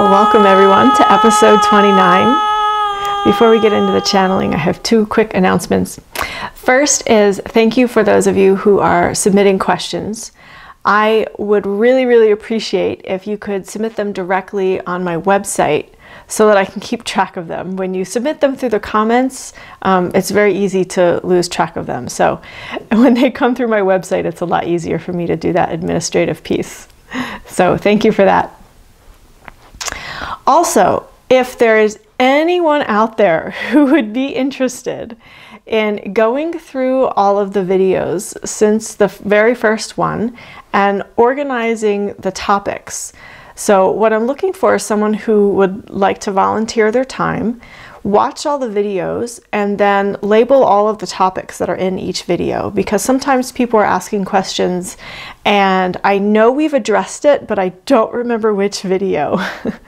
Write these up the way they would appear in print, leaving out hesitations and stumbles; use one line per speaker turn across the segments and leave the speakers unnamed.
Welcome everyone to episode 29. Before we get into the channeling, I have two quick announcements. First is thank you for those of you who are submitting questions. I would really appreciate if you could submit them directly on my website so that I can keep track of them. When you submit them through the comments, it's very easy to lose track of them. So when they come through my website, it's a lot easier for me to do that administrative piece. So thank you for that. Also, if there is anyone out there who would be interested in going through all of the videos since the very first one and organizing the topics. So what I'm looking for is someone who would like to volunteer their time, watch all the videos, and then label all of the topics that are in each video, because sometimes people are asking questions and I know we've addressed it, but I don't remember which video.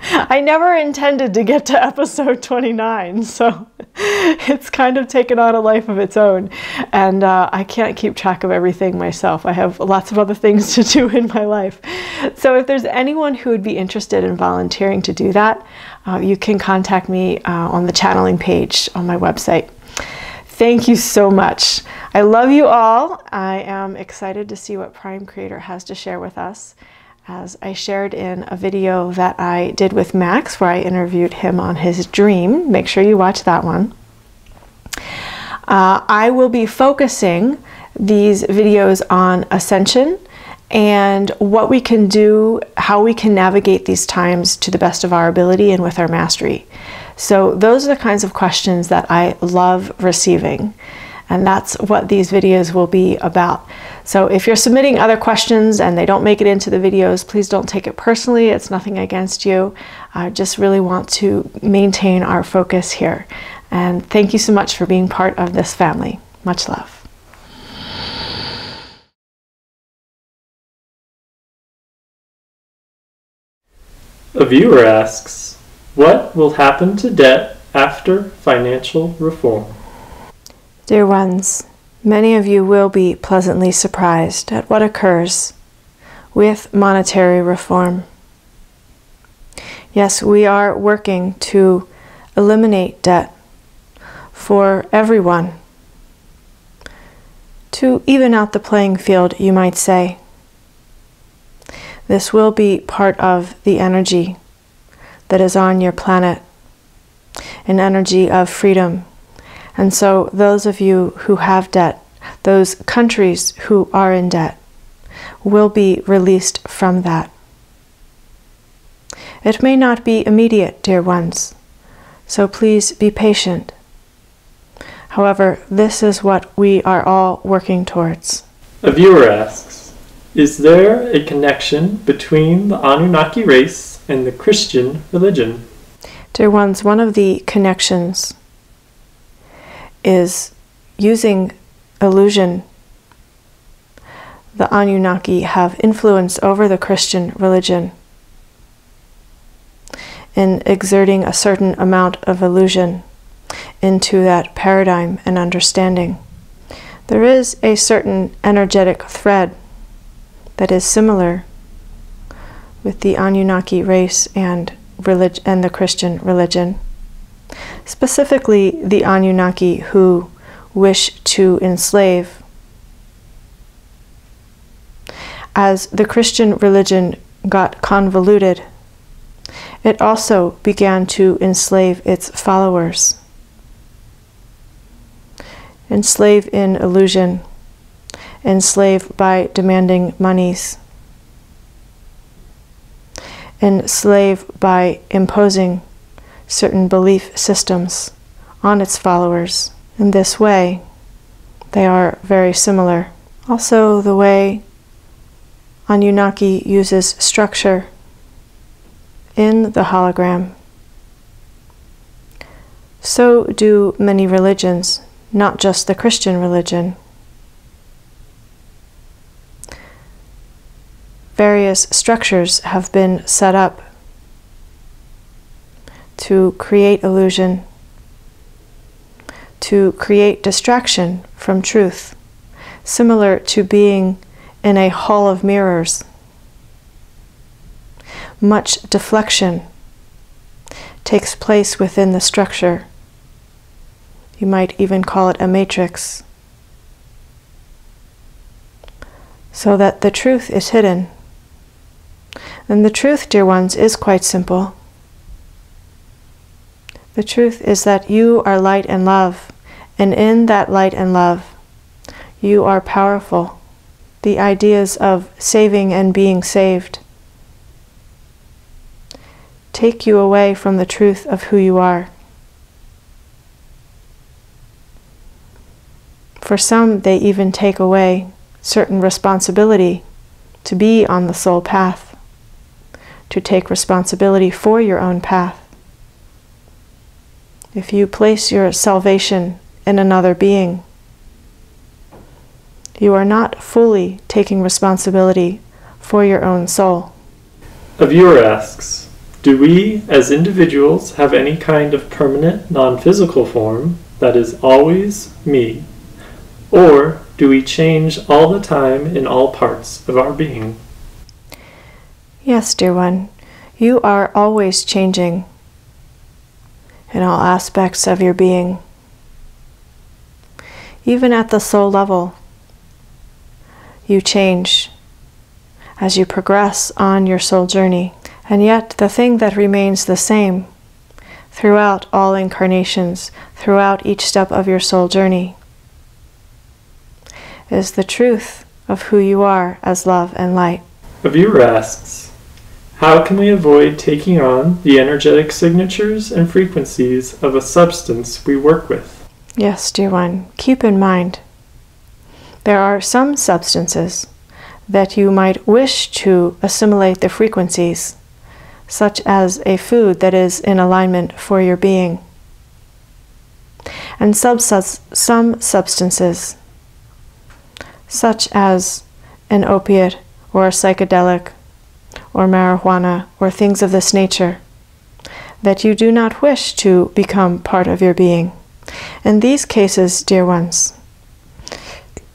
I never intended to get to episode 29, so it's kind of taken on a life of its own, and I can't keep track of everything myself. I have lots of other things to do in my life. So if there's anyone who would be interested in volunteering to do that, you can contact me on the channeling page on my website. Thank you so much. I love you all. I am excited to see what Prime Creator has to share with us. As I shared in a video that I did with Max, where I interviewed him on his dream. Make sure you watch that one. I will be focusing these videos on ascension and what we can do, how we can navigate these times to the best of our ability and with our mastery. So those are the kinds of questions that I love receiving, and that's what these videos will be about. So if you're submitting other questions and they don't make it into the videos, please don't take it personally. It's nothing against you. I just really want to maintain our focus here. And thank you so much for being part of this family. Much love.
A viewer asks, what will happen to debt after financial reform?
Dear ones, many of you will be pleasantly surprised at what occurs with monetary reform. Yes, we are working to eliminate debt for everyone, to even out the playing field, you might say. This will be part of the energy that is on your planet, an energy of freedom. And so those of you who have debt, those countries who are in debt, will be released from that. It may not be immediate, dear ones, so please be patient. However, this is what we are all working towards.
A viewer asks, is there a connection between the Anunnaki race and the Christian religion?
Dear ones, one of the connections is using illusion. The Anunnaki have influence over the Christian religion in exerting a certain amount of illusion into that paradigm and understanding. There is a certain energetic thread that is similar with the Anunnaki race and the Christian religion. Specifically, the Anunnaki who wish to enslave. As the Christian religion got convoluted, it also began to enslave its followers. Enslave in illusion, enslave by demanding monies, enslave by imposing certain belief systems on its followers. In this way, they are very similar. Also, the way Anunnaki uses structure in the hologram, so do many religions, not just the Christian religion. Various structures have been set up to create illusion, to create distraction from truth, similar to being in a hall of mirrors. Much deflection takes place within the structure. You might even call it a matrix, so that the truth is hidden. And the truth, dear ones, is quite simple. The truth is that you are light and love, and in that light and love, you are powerful. The ideas of saving and being saved take you away from the truth of who you are. For some, they even take away certain responsibility to be on the soul path, to take responsibility for your own path. If you place your salvation in another being, you are not fully taking responsibility for your own soul.
A viewer asks, do we as individuals have any kind of permanent non-physical form that is always me? Or do we change all the time in all parts of our being?
Yes, dear one, you are always changing in all aspects of your being. Even at the soul level, you change as you progress on your soul journey. And yet the thing that remains the same throughout all incarnations, throughout each step of your soul journey, is the truth of who you are as love and light.
A viewer asks, how can we avoid taking on the energetic signatures and frequencies of a substance we work with?
Yes, dear one, keep in mind, there are some substances that you might wish to assimilate the frequencies, such as a food that is in alignment for your being. And some substances, such as an opiate or a psychedelic or marijuana or things of this nature, that you do not wish to become part of your being. In these cases, dear ones,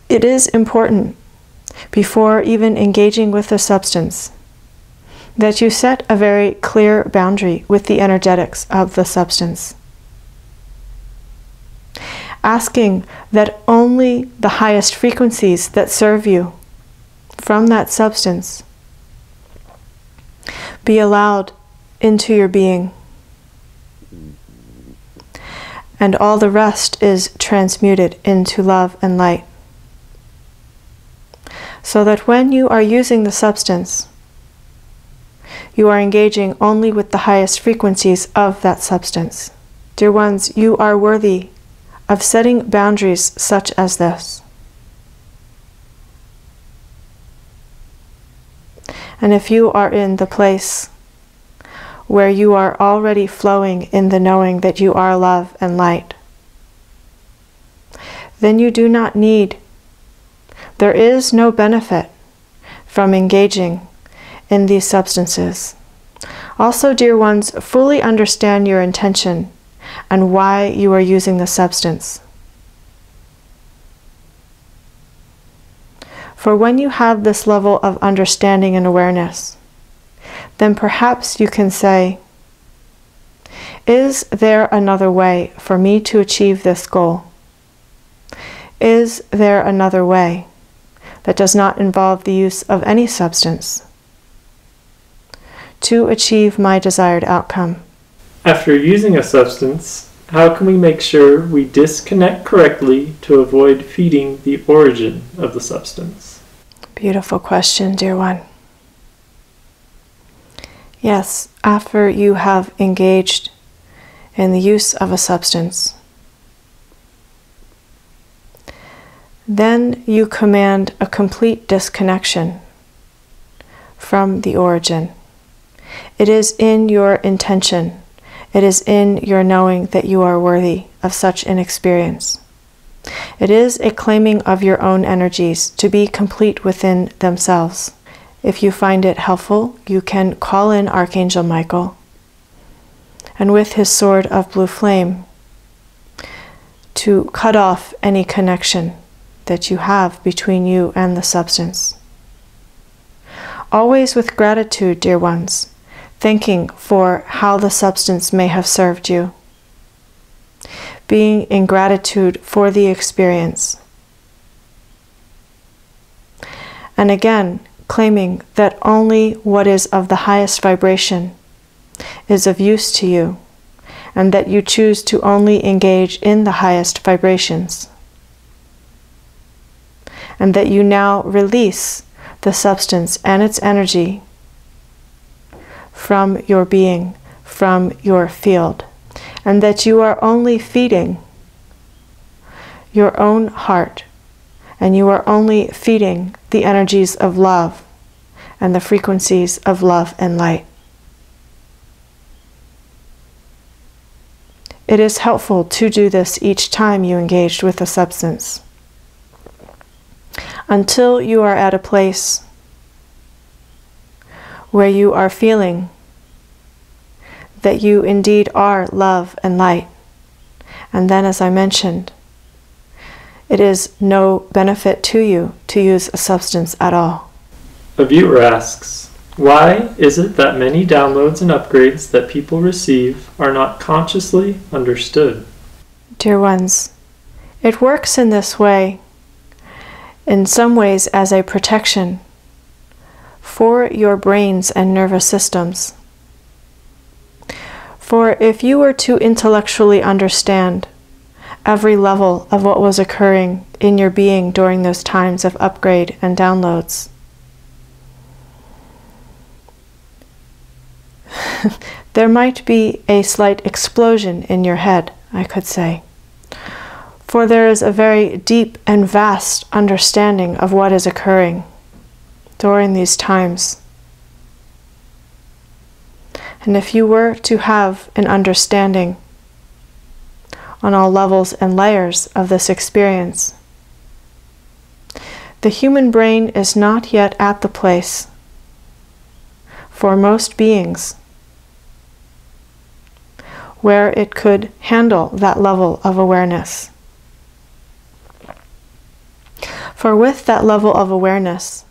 it is important, before even engaging with the substance, that you set a very clear boundary with the energetics of the substance, asking that only the highest frequencies that serve you from that substance be allowed into your being, and all the rest is transmuted into love and light. So that when you are using the substance, you are engaging only with the highest frequencies of that substance. Dear ones, you are worthy of setting boundaries such as this. And if you are in the place where you are already flowing in the knowing that you are love and light, then you do not need, there is no benefit from engaging in these substances. Also, dear ones, fully understand your intention and why you are using the substance. For when you have this level of understanding and awareness, then perhaps you can say, is there another way for me to achieve this goal? Is there another way that does not involve the use of any substance to achieve my desired outcome?
After using a substance, how can we make sure we disconnect correctly to avoid feeding the origin of the substance?
Beautiful question, dear one. Yes, after you have engaged in the use of a substance, then you command a complete disconnection from the origin. It is in your intention, it is in your knowing that you are worthy of such an experience. It is a claiming of your own energies to be complete within themselves. If you find it helpful, you can call in Archangel Michael, and with his sword of blue flame, to cut off any connection that you have between you and the substance. Always with gratitude, dear ones, thanking for how the substance may have served you, being in gratitude for the experience, and again claiming that only what is of the highest vibration is of use to you, and that you choose to only engage in the highest vibrations, and that you now release the substance and its energy from your being, from your field, and that you are only feeding your own heart, and you are only feeding the energies of love and the frequencies of love and light. It is helpful to do this each time you engaged with the substance, until you are at a place where you are feeling that you indeed are love and light. And then, as I mentioned, it is no benefit to you to use a substance at all.
A viewer asks, why is it that many downloads and upgrades that people receive are not consciously understood?
Dear ones, it works in this way, in some ways as a protection for your brains and nervous systems. For if you were to intellectually understand every level of what was occurring in your being during those times of upgrade and downloads, there might be a slight explosion in your head, I could say. For there is a very deep and vast understanding of what is occurring during these times. And if you were to have an understanding on all levels and layers of this experience, the human brain is not yet at the place, for most beings, where it could handle that level of awareness. For with that level of awareness,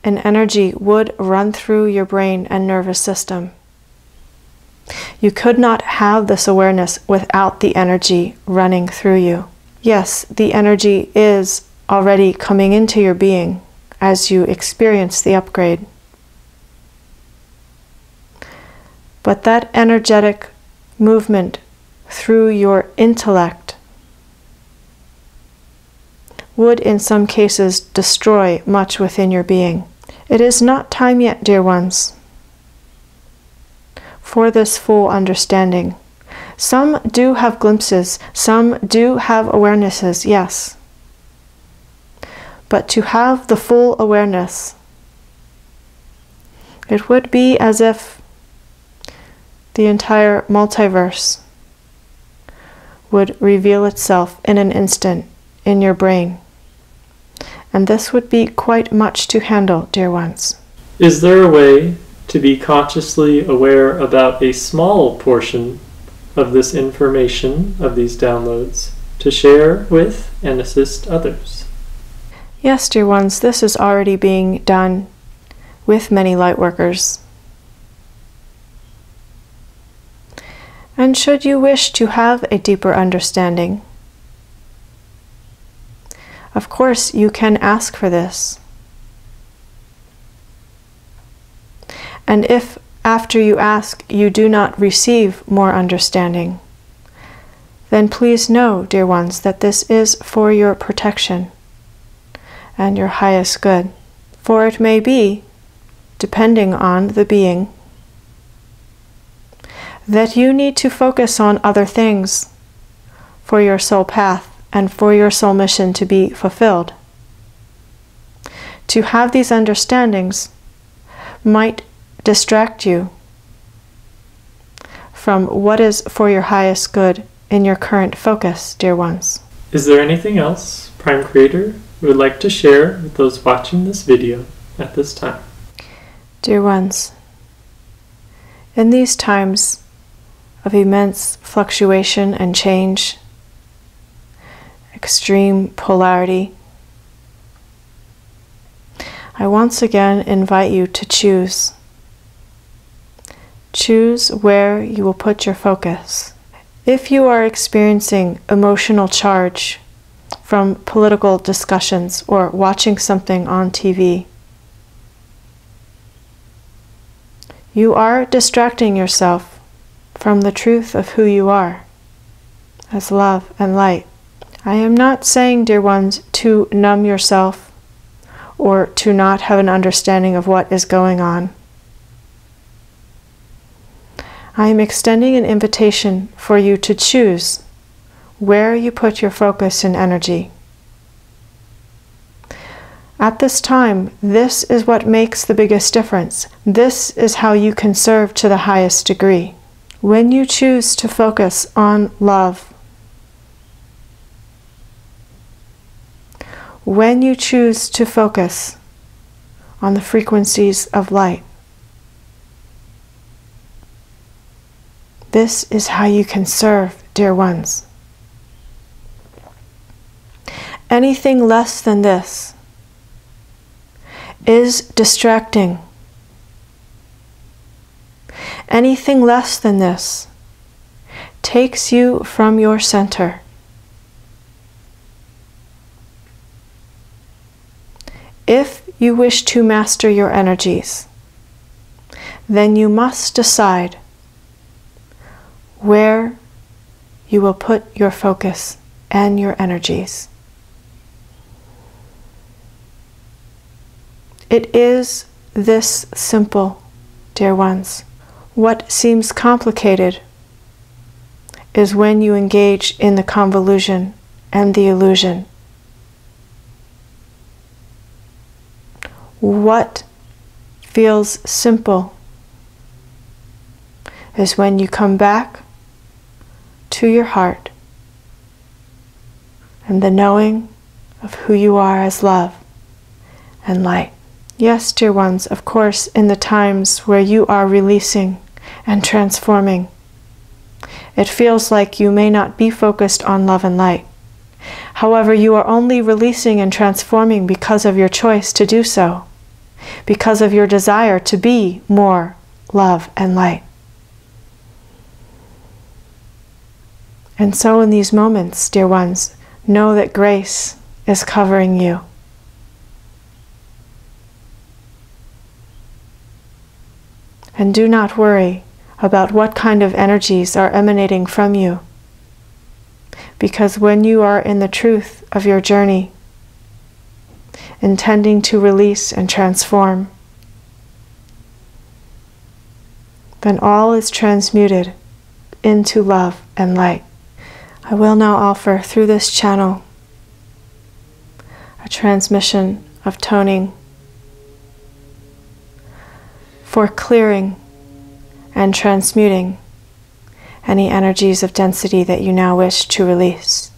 an energy would run through your brain and nervous system. You could not have this awareness without the energy running through you. Yes, the energy is already coming into your being as you experience the upgrade. But that energetic movement through your intellect would in some cases destroy much within your being. It is not time yet, dear ones, for this full understanding. Some do have glimpses, some do have awarenesses, yes. But to have the full awareness, it would be as if the entire multiverse would reveal itself in an instant in your brain. And this would be quite much to handle, dear ones.
Is there a way to be consciously aware about a small portion of this information, of these downloads, to share with and assist others?
Yes, dear ones, this is already being done with many lightworkers. And should you wish to have a deeper understanding, of course you can ask for this. And if after you ask you do not receive more understanding, then please know, dear ones, that this is for your protection and your highest good. For it may be, depending on the being, that you need to focus on other things for your soul path and for your soul mission to be fulfilled. To have these understandings might distract you from what is for your highest good in your current focus, dear ones.
Is there anything else Prime Creator would like to share with those watching this video at this time?
Dear ones, in these times of immense fluctuation and change, extreme polarity, I once again invite you to choose Choose where you will put your focus. If you are experiencing emotional charge from political discussions or watching something on TV, you are distracting yourself from the truth of who you are as love and light. I am not saying, dear ones, to numb yourself or to not have an understanding of what is going on. I am extending an invitation for you to choose where you put your focus and energy. At this time, this is what makes the biggest difference. This is how you can serve to the highest degree. When you choose to focus on love, when you choose to focus on the frequencies of light, this is how you can serve, dear ones. Anything less than this is distracting. Anything less than this takes you from your center. If you wish to master your energies, then you must decide where you will put your focus and your energies. It is this simple, dear ones. What seems complicated is when you engage in the convolution and the illusion. What feels simple is when you come back to your heart and the knowing of who you are as love and light. Yes, dear ones, of course, in the times where you are releasing and transforming, it feels like you may not be focused on love and light. However, you are only releasing and transforming because of your choice to do so, because of your desire to be more love and light. And so in these moments, dear ones, know that grace is covering you. And do not worry about what kind of energies are emanating from you, because when you are in the truth of your journey, intending to release and transform, then all is transmuted into love and light. I will now offer through this channel a transmission of toning for clearing and transmuting any energies of density that you now wish to release.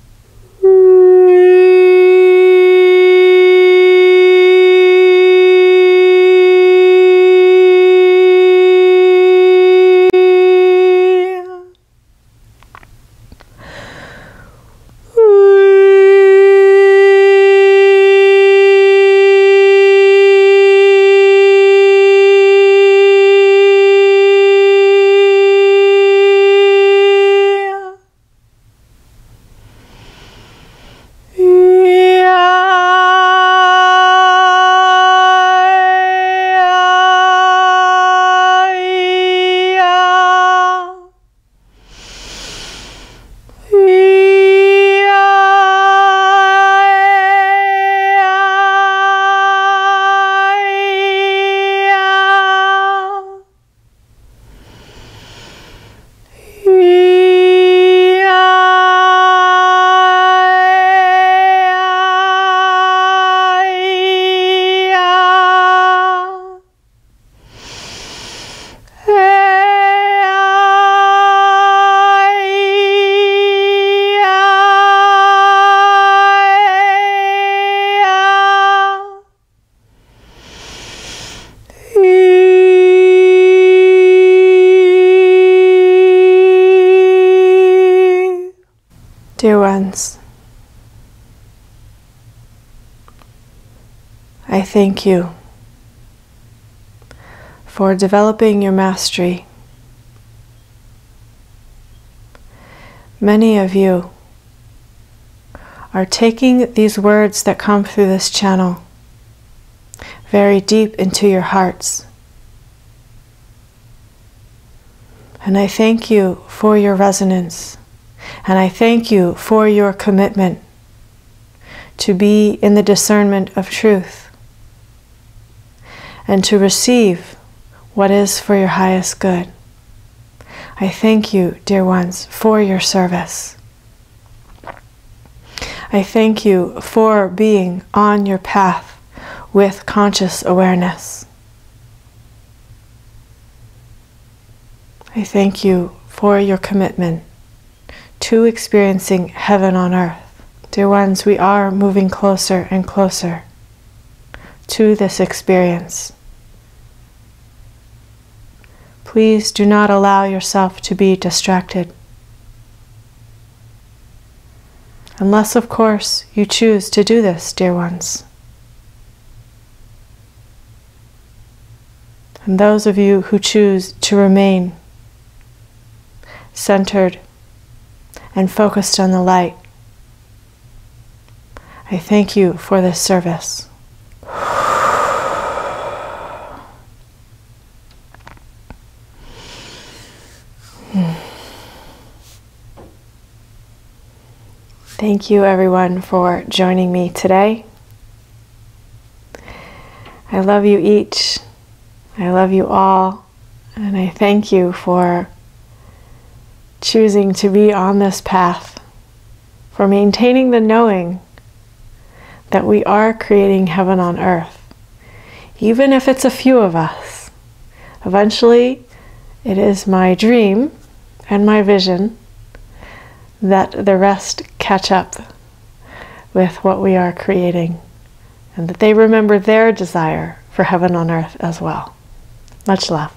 Dear ones, I thank you for developing your mastery Many of you are taking these words that come through this channel very deep into your hearts. And I thank you for your resonance, and I thank you for your commitment to be in the discernment of truth and to receive what is for your highest good. I thank you, dear ones, for your service. I thank you for being on your path with conscious awareness. I thank you for your commitment to experiencing heaven on earth. Dear ones, we are moving closer and closer to this experience. Please do not allow yourself to be distracted. Unless, of course, you choose to do this, dear ones. And those of you who choose to remain centered and focused on the light, I thank you for this service. Thank you, everyone, for joining me today. I love you each. I love you all. And I thank you for choosing to be on this path, for maintaining the knowing that we are creating heaven on earth, even if it's a few of us. Eventually, it is my dream and my vision that the rest catch up with what we are creating, and that they remember their desire for heaven on earth as well. Much love.